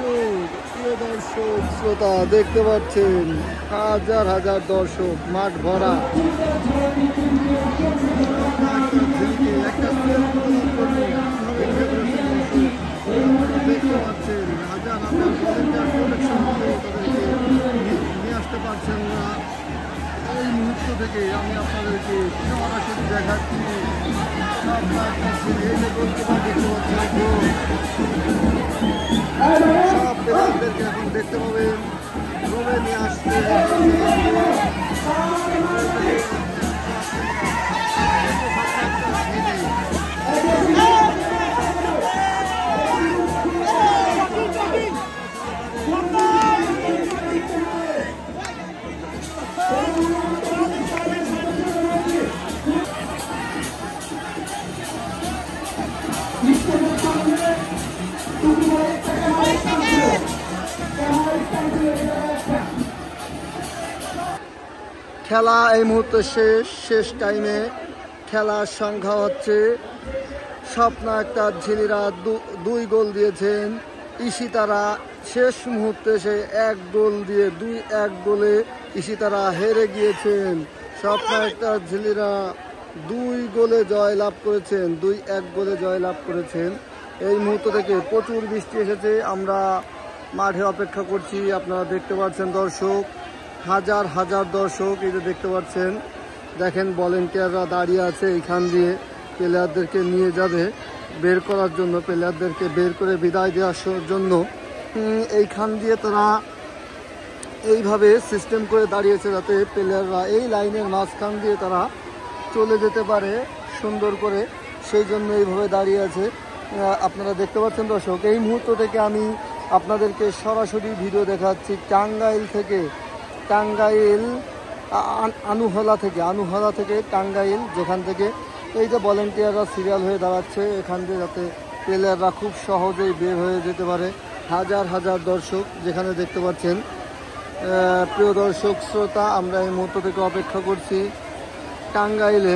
প্রিয় দর্শক শ্রোতা দেখতে পাচ্ছেন হাজার হাজার দর্শক, মাঠ ভরা। দেখতে পাচ্ছেন হাজার হাজার নিয়ে আসতে পারছেন না। এই মুহূর্ত থেকে আমি আপনাদেরকে সরাসরি দেখাচ্ছি। এই যে গোলকিপার দেখতে পাচ্ছেন, সব প্লেয়ারদেরকে এখন দেখতে পাবেন রোমে নিয়ে আসতে। খেলা এই মুহূর্তে শেষ টাইমে খেলার সংখ্যা হচ্ছে স্বপ্ন একটা ঝিলিরা 2 গোল দিয়েছেন। ইশিতারা শেষ মুহূর্তে সে 1 গোল দিয়ে 2-1 গোলে ইশিতারা হেরে গিয়েছেন। স্বপ্ন একটা ঝিলিরা 2 গোলে জয়লাভ করেছেন, 2-1 গোলে জয়লাভ করেছেন। এই মুহূর্ত থেকে প্রচুর বৃষ্টি এসেছে, আমরা মাঠে অপেক্ষা করছি। আপনারা দেখতে পাচ্ছেন দর্শক, হাজার হাজার দর্শক এই যে দেখতে পাচ্ছেন। দেখেন ভলেন্টিয়াররা দাঁড়িয়ে আছে এইখান দিয়ে, প্লেয়ারদেরকে নিয়ে যাবে বের করার জন্য, প্লেয়ারদেরকে বের করে বিদায় দেওয়ার জন্য এইখান দিয়ে তারা এইভাবে সিস্টেম করে দাঁড়িয়েছে যাতে প্লেয়াররা এই লাইনের মাঝখান দিয়ে তারা চলে যেতে পারে সুন্দর করে, সেই জন্য এইভাবে দাঁড়িয়ে আছে। আপনারা দেখতে পাচ্ছেন দর্শক, এই মুহূর্ত থেকে আমি আপনাদেরকে সরাসরি ভিডিও দেখাচ্ছি টাঙ্গাইল থেকে, টাঙ্গাইল আনুহলা থেকে টাঙ্গাইল, যেখান থেকে এই যে ভলেন্টিয়াররা সিরিয়াল হয়ে দাঁড়াচ্ছে এখান দিয়ে যাতে প্লেয়াররা খুব সহজেই বের হয়ে যেতে পারে। হাজার হাজার দর্শক যেখানে দেখতে পাচ্ছেন। প্রিয় দর্শক শ্রোতা, আমরা এই মুহূর্ত থেকে অপেক্ষা করছি টাঙ্গাইলে